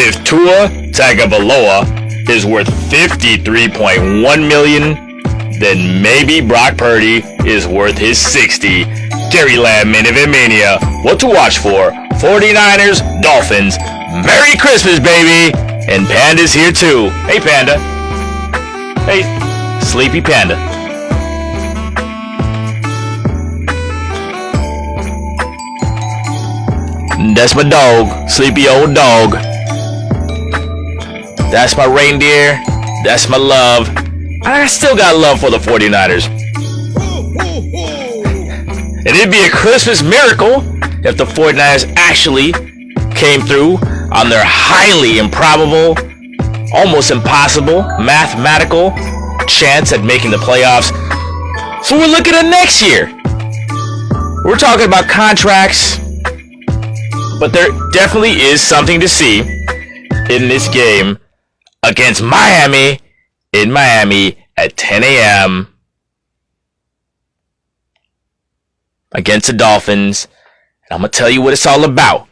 If Tua Tagovailoa is worth $53.1 million, then maybe Brock Purdy is worth his 60. Gary Lamm, Main Event Mania. What to watch for? 49ers, Dolphins. Merry Christmas, baby! And Panda's here too. Hey, Panda. Hey, Sleepy Panda. That's my dog, sleepy old dog. That's my reindeer. That's my love. I still got love for the 49ers. And it'd be a Christmas miracle if the 49ers actually came through on their highly improbable, almost impossible, mathematical chance at making the playoffs. So we're looking at next year. We're talking about contracts, but there definitely is something to see in this game against Miami in Miami at 10 a.m. against the Dolphins. And I'm going to tell you what it's all about.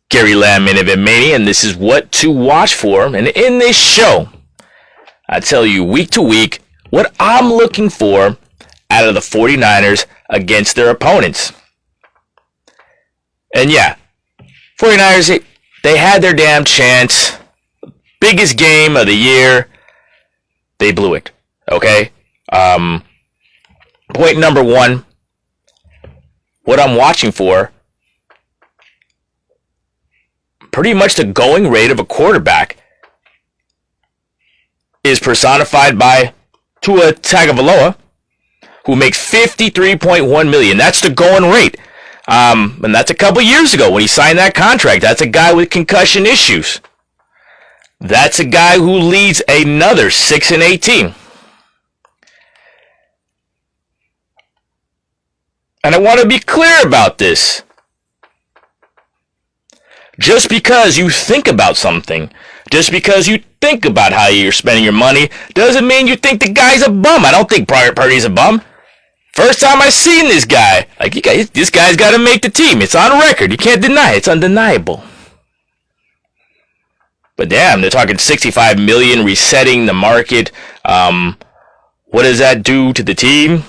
Gary Lamm, Main Event Mania, and this is what to watch for. And in this show, I tell you week to week what I'm looking for out of the 49ers against their opponents. And yeah, 49ers, they had their damn chance. Biggest game of the year. They blew it. Okay? Point number one. What I'm watching for. Pretty much the going rate of a quarterback is personified by Tua Tagovailoa, who makes $53.1 million. That's the going rate. And that's a couple years ago when he signed that contract. That's a guy with concussion issues. That's a guy who leads another 6-18. And I want to be clear about this. Just because you think about something, just because you think about how you're spending your money, doesn't mean you think the guy's a bum. I don't think Purdy's a bum. First time I seen this guy, this guy's got to make the team. It's on record. You can't deny it. It's undeniable. But damn, they're talking $65 million, resetting the market. What does that do to the team?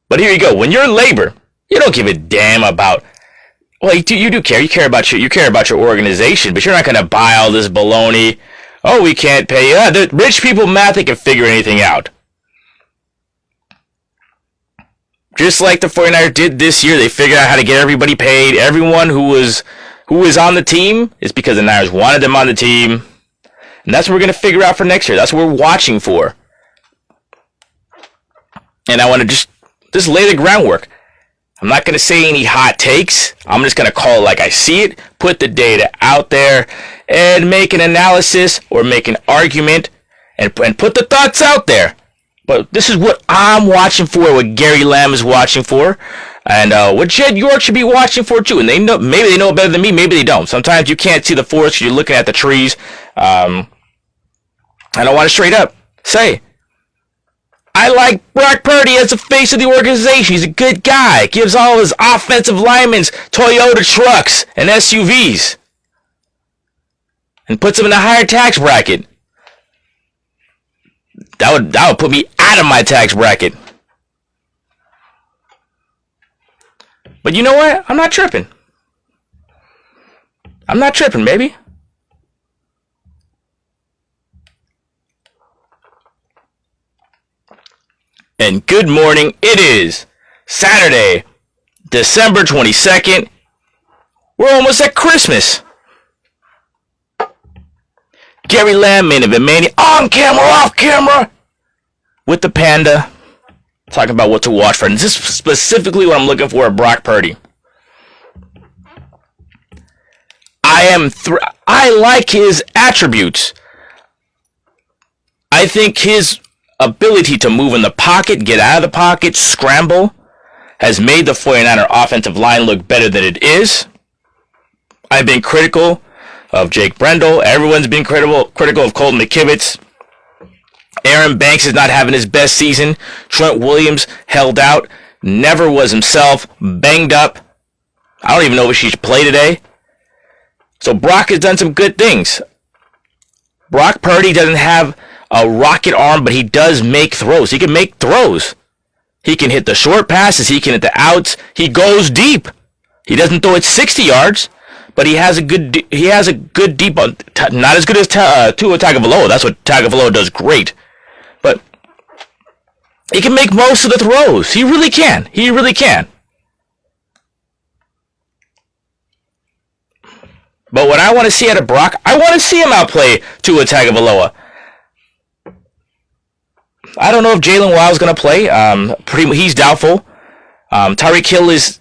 But here you go. When you're in labor, you don't give a damn about. Well, you do care. You care about your organization, but you're not going to buy all this baloney. Oh, we can't pay you. The rich people math, they can figure anything out. Just like the 49ers did this year, they figured out how to get everybody paid. Everyone who was on the team is because the Niners wanted them on the team. And that's what we're going to figure out for next year. That's what we're watching for. And I want to just lay the groundwork. I'm not going to say any hot takes. I'm just going to call it like I see it, put the data out there, and make an analysis or make an argument and put the thoughts out there. But this is what I'm watching for, what Gary Lamm is watching for, and what Jed York should be watching for too. And maybe they know better than me, maybe they don't. Sometimes you can't see the forest because you're looking at the trees. And I want to straight up say, I like Brock Purdy as the face of the organization. He's a good guy. Gives all his offensive linemen Toyota trucks and SUVs. And puts them in a higher tax bracket. That would put me out of my tax bracket. But you know what? I'm not tripping. I'm not tripping, baby. And good morning. It is Saturday, December 22nd. We're almost at Christmas. Gary Lamm, Main Event Mania, on camera, off camera, with the Panda, talking about what to watch for. And this is specifically what I'm looking for at Brock Purdy. I like his attributes. I think his ability to move in the pocket, get out of the pocket, scramble, has made the 49er offensive line look better than it is. I've been critical of Jake Brendel. Everyone's been critical of Colton McKivitz. Aaron Banks is not having his best season. Trent Williams held out, never was himself, banged up. I don't even know if she should play today. So Brock has done some good things. Brock Purdy doesn't have a rocket arm, but he does make throws. He can make throws. He can hit the short passes. He can hit the outs. He goes deep. He doesn't throw it 60 yards, but he has a good deep. Not as good as Tua Tagovailoa. That's what Tagovailoa does great. But he can make most of the throws. He really can. He really can. But what I want to see out of Brock, I want to see him outplay Tua Tagovailoa. I don't know if Jalen Wild's going to play. He's doubtful. Tyreek Hill is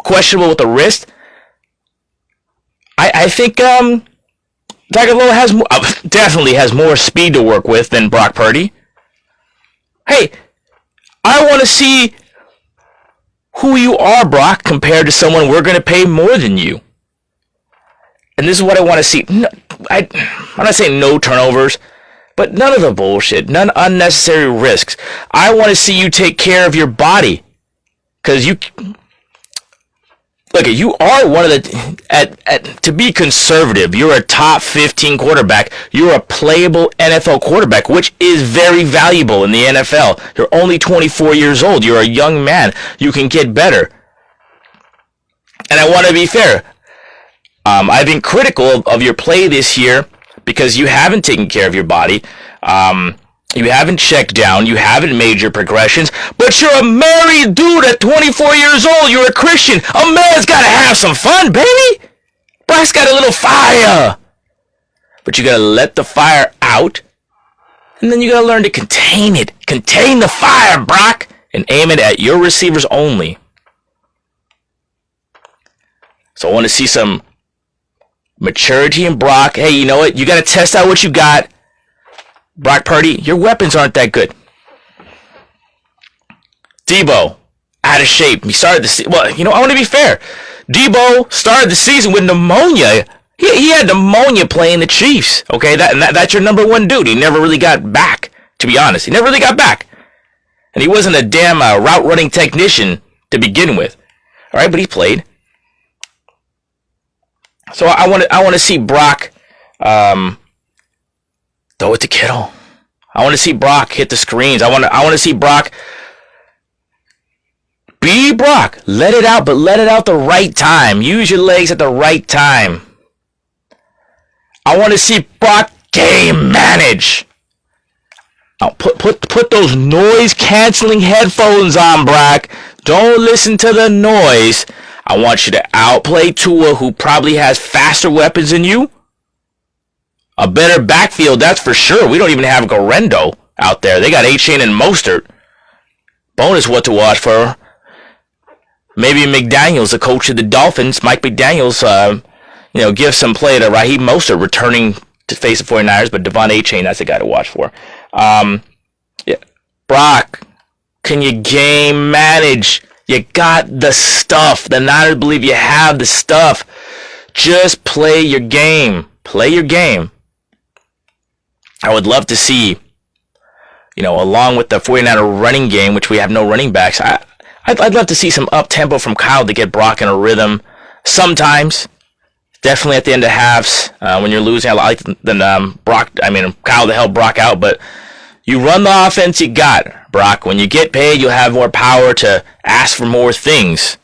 questionable with the wrist. I think Tagovailoa definitely has more speed to work with than Brock Purdy. Hey, I want to see who you are, Brock, compared to someone we're going to pay more than you. And this is what I want to see. I'm not saying no turnovers, but none of the bullshit, none unnecessary risks. I want to see you take care of your body. Because you are one of the, to be conservative, you're a top 15 quarterback. You're a playable NFL quarterback, which is very valuable in the NFL. You're only 24 years old. You're a young man. You can get better. And I want to be fair. I've been critical of your play this year because you haven't taken care of your body. You haven't checked down. You haven't made your progressions. But you're a married dude at 24 years old. You're a Christian. A man's got to have some fun, baby. Brock's got a little fire. But you got to let the fire out. And then you got to learn to contain it. Contain the fire, Brock. And aim it at your receivers only. So I want to see some maturity in Brock. Hey, you know what? You got to test out what you got. Brock Purdy, your weapons aren't that good. Debo, out of shape. He started the season. Well, I want to be fair. Debo started the season with pneumonia. He had pneumonia playing the Chiefs. Okay, that's your number one dude. He never really got back, to be honest. He never really got back. And he wasn't a damn route running technician to begin with. All right, but he played. So I want to see Brock throw it to Kittle. I want to see Brock hit the screens. I want to see Brock be Brock. Let it out, but let it out the right time. Use your legs at the right time. I want to see Brock game manage. Put those noise canceling headphones on, Brock. Don't listen to the noise. I want you to outplay Tua, who probably has faster weapons than you. A better backfield, that's for sure. We don't even have Garendo out there. They got A-Chain and Mostert. Bonus what to watch for. Maybe McDaniels, the coach of the Dolphins, Mike McDaniels, give some play to Raheem Mostert returning to face the 49ers, but Devon A-Chain, that's the guy to watch for. Brock, can you game manage? You got the stuff. The Niners believe you have the stuff. Just play your game. Play your game. I would love to see, along with the 49er running game, which we have no running backs, I'd love to see some up-tempo from Kyle to get Brock in a rhythm. Sometimes. Definitely at the end of halves, when you're losing, I like Kyle to help Brock out, but you run the offense you got, Brock. When you get paid, you'll have more power to ask for more things.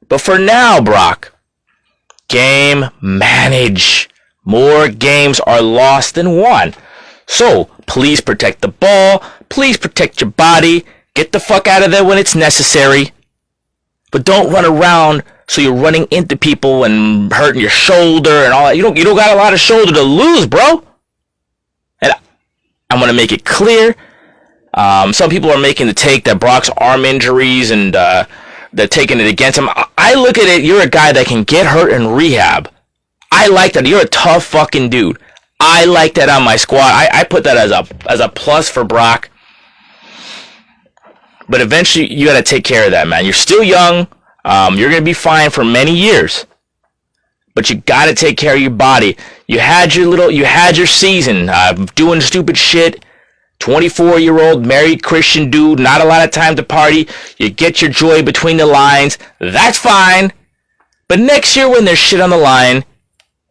But for now, Brock, game manage. More games are lost than won. So, please protect the ball. Please protect your body. Get the fuck out of there when it's necessary. But don't run around so you're running into people and hurting your shoulder and all that. You don't got a lot of shoulder to lose, bro. And I'm going to make it clear. Some people are making the take that Brock's arm injuries and they're taking it against him. I look at it, you're a guy that can get hurt and rehab. I like that. You're a tough fucking dude. I like that on my squad. I put that as a plus for Brock. But eventually, you got to take care of that, man. You're still young. You're going to be fine for many years. But you got to take care of your body. You had your season doing stupid shit. 24-year-old married Christian dude, not a lot of time to party. You get your joy between the lines. That's fine. But next year when there's shit on the line,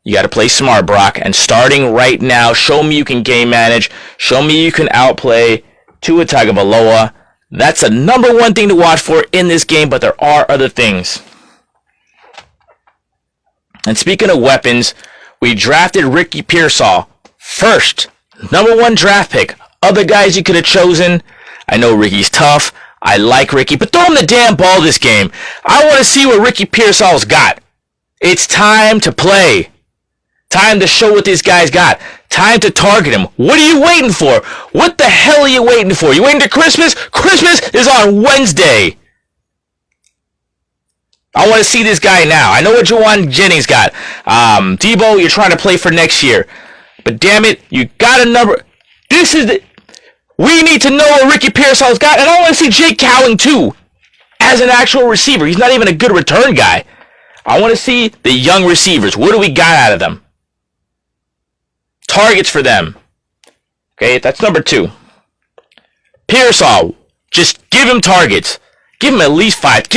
you got to play smart, Brock. And starting right now, show me you can game manage. Show me you can outplay Tua Tagovailoa. That's the number one thing to watch for in this game, but there are other things. And speaking of weapons, we drafted Ricky Pearsall first. Number one draft pick. Other guys you could have chosen. I know Ricky's tough. I like Ricky, but throw him the damn ball this game. I want to see what Ricky Pearsall's got. It's time to play. Time to show what these guys got. Time to target him. What are you waiting for? What the hell are you waiting for? You waiting to Christmas? Christmas is on Wednesday. I want to see this guy now. I know what Juwan Jennings got. Debo, you're trying to play for next year. But damn it, you got a number. We need to know what Ricky Pearsall's got. And I want to see Jake Cowing too. As an actual receiver. He's not even a good return guy. I want to see the young receivers. What do we got out of them? Targets for them. Okay, that's number 2. Pearsall, just give him targets. Give him at least 5.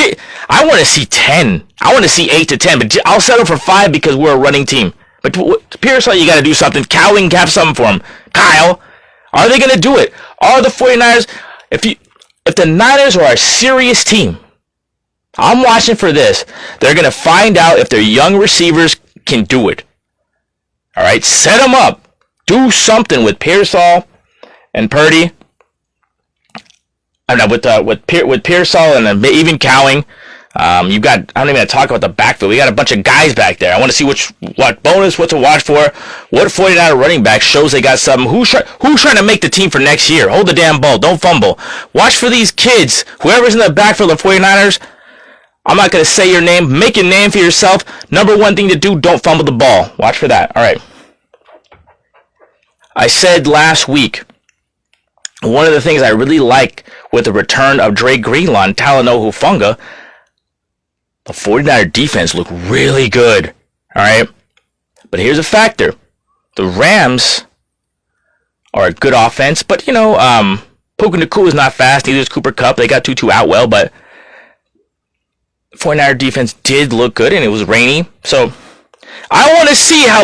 I want to see 10. I want to see 8 to 10, but I'll settle for 5 because we're a running team. But Pearsall, you got to do something. Cowing, have something for him. Kyle, are they going to do it? Are the 49ers, if the Niners are a serious team, I'm watching for this. They're going to find out if their young receivers can do it. All right, set them up. Do something with Pearsall and Purdy. I don't know, with Pearsall and even Cowing. You've got, I don't even want to talk about the backfield. We got a bunch of guys back there. I want to see what bonus, what to watch for. What 49er running back shows they got something. Who's trying to make the team for next year? Hold the damn ball. Don't fumble. Watch for these kids. Whoever's in the backfield of 49ers, I'm not going to say your name. Make a name for yourself. Number one thing to do, don't fumble the ball. Watch for that. All right. I said last week, one of the things I really like with the return of Dre Greenlaw and Talanoa Hufanga, the 49er defense looked really good. All right. But here's a factor. The Rams are a good offense, but, Puka Nacua is not fast. Neither is Cooper Kupp. They got Tutu out well, but 49er defense did look good, and it was rainy. So I want to see how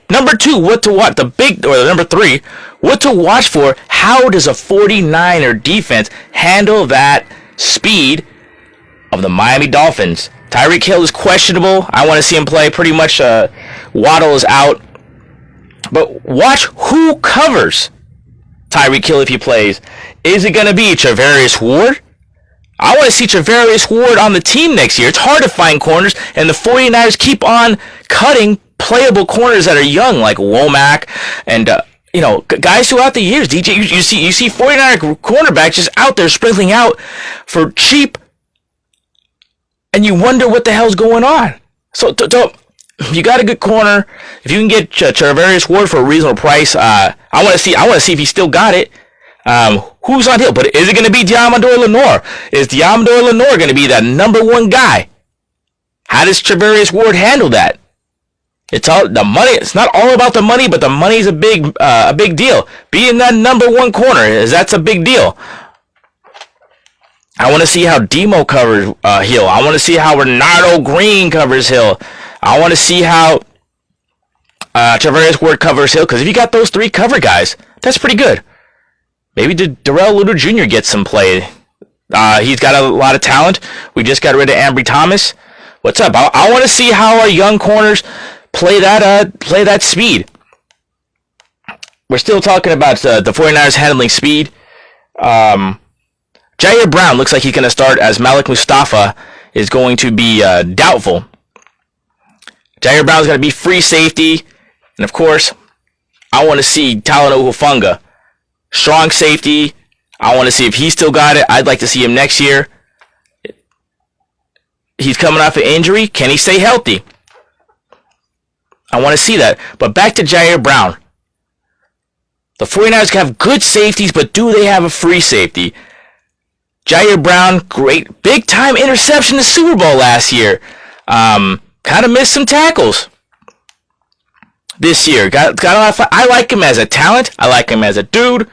number 2, number 3, what to watch for. How does a 49er defense handle that speed of the Miami Dolphins? Tyreek Hill is questionable. I want to see him play. Pretty much Waddle is out. But watch who covers Tyreek Hill if he plays. Is it going to be Charvarius Ward? I want to see Charvarius Ward on the team next year. It's hard to find corners, and the 49ers keep on cutting playable corners that are young, like Womack and, guys throughout the years. DJ, you see 49er cornerbacks just out there sprinkling out for cheap, and you wonder what the hell's going on. So, you got a good corner. If you can get Charvarius Ward for a reasonable price, I want to see if he still got it. Who's on Hill? But is it going to be Diamador Lenore? Is Diamador Lenore going to be that number 1 guy? How does Charvarius Ward handle that? It's all the money. It's not all about the money, but the money's a big deal. Being that number 1 corner that's a big deal. I want to see how Demo covers Hill. I want to see how Renardo Green covers Hill. I want to see how Charvarius Ward covers Hill. Because if you got those 3 cover guys, that's pretty good. Maybe Darrell Luter Jr. gets some play. He's got a lot of talent. We just got rid of Ambry Thomas. What's up? I want to see how our young corners play that speed. We're still talking about the 49ers handling speed. Jair Brown looks like he's going to start, as Malik Mustafa is going to be doubtful. Jair Brown's going to be free safety. And, of course, I want to see Talanoa Hufanga. Strong safety. I want to see if he still got it. I'd like to see him next year. He's coming off an injury. Can he stay healthy? I want to see that. But back to Jair Brown. The 49ers have good safeties, but do they have a free safety? Jair Brown, great. Big-time interception in the Super Bowl last year. Kind of missed some tackles this year. Got a lot of fun. I like him as a talent. I like him as a dude.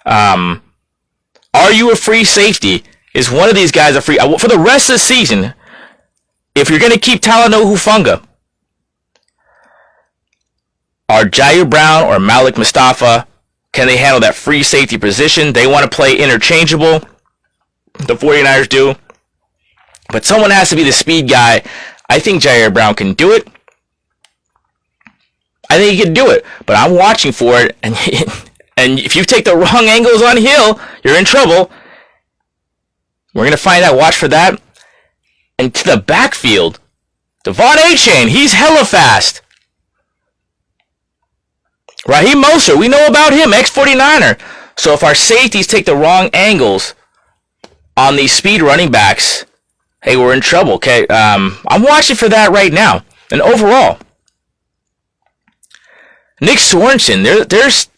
Are you a free safety? Is one of these guys a free for the rest of the season? If you're going to keep Talanoa Hufanga, are Jair Brown or Malik Mustafa, can they handle that free safety position? They want to play interchangeable. The 49ers do. But someone has to be the speed guy. I think Jair Brown can do it. I think he can do it. But I'm watching for it. And if you take the wrong angles on Hill, you're in trouble. We're going to find out. Watch for that. And to the backfield, Devon Achane, he's hella fast. Raheem Mostert, we know about him, ex-49er. So if our safeties take the wrong angles on these speed running backs, hey, we're in trouble, okay? I'm watching for that right now. And overall, Nick Sorensen, there's,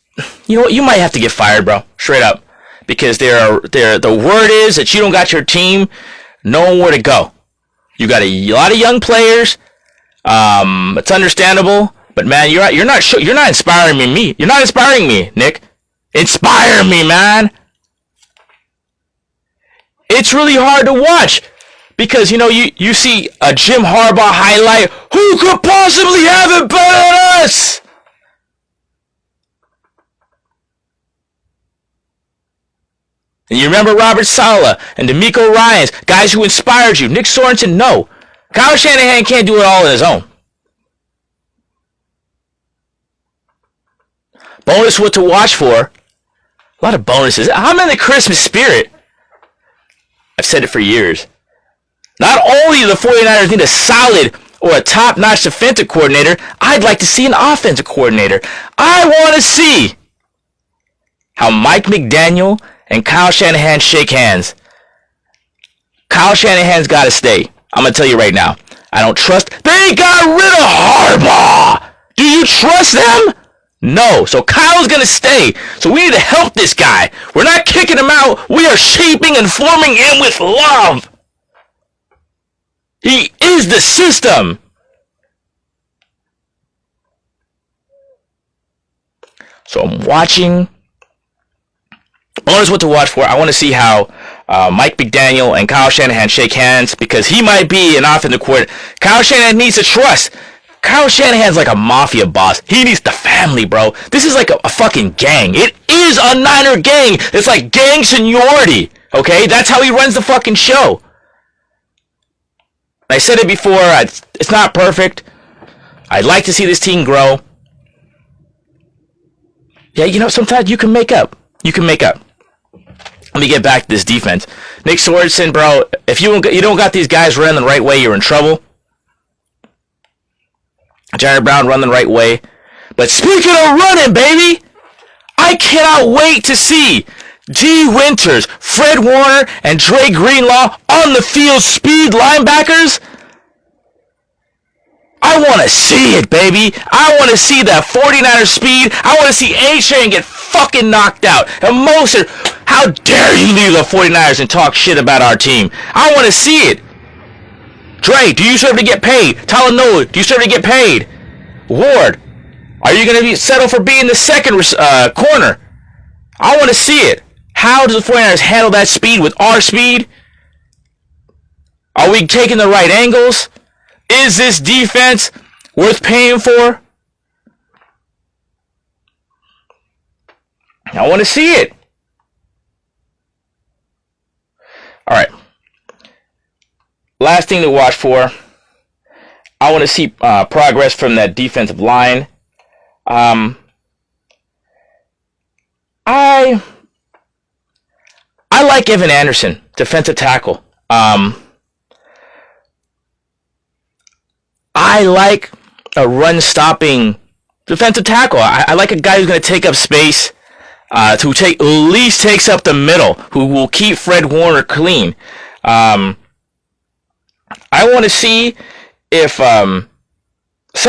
you know what, you might have to get fired, bro, straight up. Because the word is that you don't got your team knowing where to go. You got a lot of young players. It's understandable. But man, you're not inspiring me. You're not inspiring me, Nick. Inspire me, man. It's really hard to watch because you see a Jim Harbaugh highlight. Who could possibly have it better than us? And you remember Robert Saleh and DeMeco Ryans, guys who inspired you. Nick Sorensen, no. Kyle Shanahan can't do it all on his own. Bonus what to watch for. A lot of bonuses. I'm in the Christmas spirit. I've said it for years. Not only do the 49ers need a solid or a top-notch defensive coordinator, I'd like to see an offensive coordinator. I want to see how Mike McDaniel and Kyle Shanahan shake hands. Kyle Shanahan's got to stay. I'm going to tell you right now. I don't trust. They got rid of Harbaugh. Do you trust them? No. So Kyle's going to stay. So we need to help this guy. We're not kicking him out. We are shaping and forming him with love. He is the system. So I'm watching. Bonus what to watch for. I want to see how Mike McDaniel and Kyle Shanahan shake hands because he might be an offensive coordinator. Kyle Shanahan needs to trust. Kyle Shanahan's like a mafia boss. He needs the family, bro. This is like a fucking gang. It is a Niner gang. It's like gang seniority. Okay? That's how he runs the fucking show. I said it before. It's not perfect. I'd like to see this team grow. Yeah, sometimes you can make up. You can make up. Let me get back to this defense. Nick Sorensen, bro, if you don't got these guys running the right way, you're in trouble. Jair Brown run the right way. But speaking of running, baby, I cannot wait to see G. Winters, Fred Warner, and Dre Greenlaw on the field speed linebackers. I want to see it, baby. I want to see that 49er speed. I want to see A-Chain get fucking knocked out. And Mostert, how dare you leave the 49ers and talk shit about our team? I want to see it. Dre, do you deserve to get paid? Talanoa, do you deserve to get paid? Ward, are you going to settle for being the second corner? I want to see it. How does the 49ers handle that speed with our speed? Are we taking the right angles? Is this defense worth paying for? I want to see it. All right. Last thing to watch for. I want to see progress from that defensive line. I like Evan Anderson, defensive tackle. I like a run-stopping defensive tackle. I like a guy who's going to take up space, who at least takes up the middle, who will keep Fred Warner clean. I want to see if some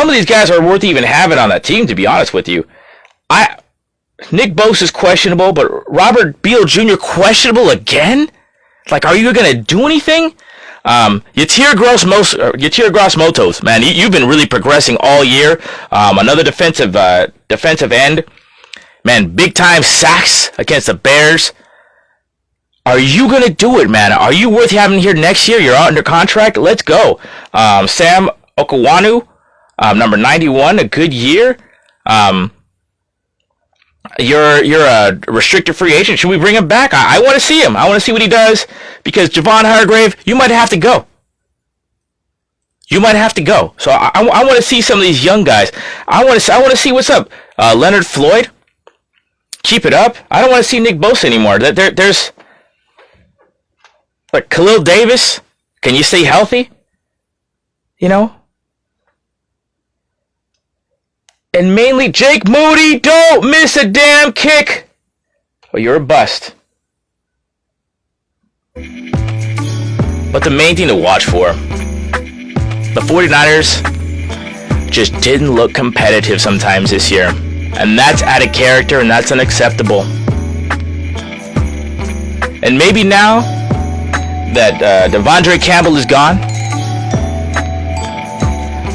of these guys are worth even having on that team, to be honest with you. Nick Bosa is questionable, but Robert Beal Jr. questionable again? Like, are you going to do anything? Yatir Gross-Motos, man, you've been really progressing all year. Another defensive end. Man, big time sacks against the Bears. Are you going to do it, man? Are you worth having here next year? You're out under contract. Let's go. Sam Okawanu, number 91, a good year. You're a restricted free agent. Should we bring him back? I want to see him. I want to see what he does, because Javon Hargrave, you might have to go. You might have to go. So I want to see some of these young guys. I want to see what's up. Leonard Floyd, keep it up. I don't want to see Nick Bosa anymore. There's like Khalil Davis. Can you stay healthy? You know? And mainly Jake Moody, don't miss a damn kick, or you're a bust. But the main thing to watch for, the 49ers just didn't look competitive sometimes this year. And that's out of character, and that's unacceptable. And maybe now that Devondre Campbell is gone,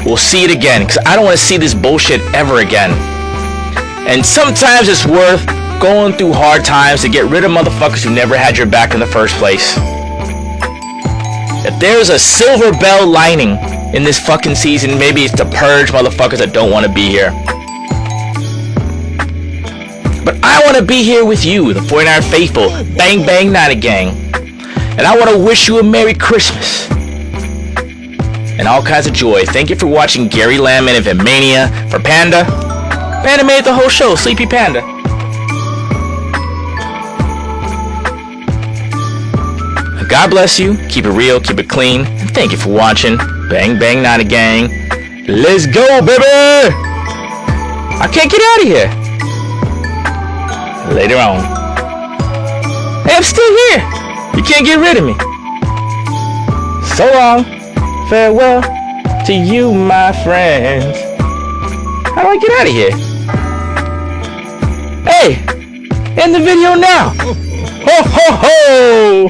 we'll see it again, because I don't want to see this bullshit ever again. And sometimes it's worth going through hard times to get rid of motherfuckers who never had your back in the first place. If there's a silver bell lining in this fucking season, maybe it's to purge motherfuckers that don't want to be here. But I want to be here with you, the 49er faithful, bang bang Niner gang. And I want to wish you a Merry Christmas and all kinds of joy. Thank you for watching Gary Lamm and Mania. For Panda. Panda made the whole show. Sleepy Panda. God bless you. Keep it real. Keep it clean. And thank you for watching. Bang Bang Niner Gang. Let's go, baby. I can't get out of here. Later on. Hey, I'm still here. You can't get rid of me. So long. Farewell to you, my friends. How do I get out of here? Hey, end the video now. Ho, ho, ho.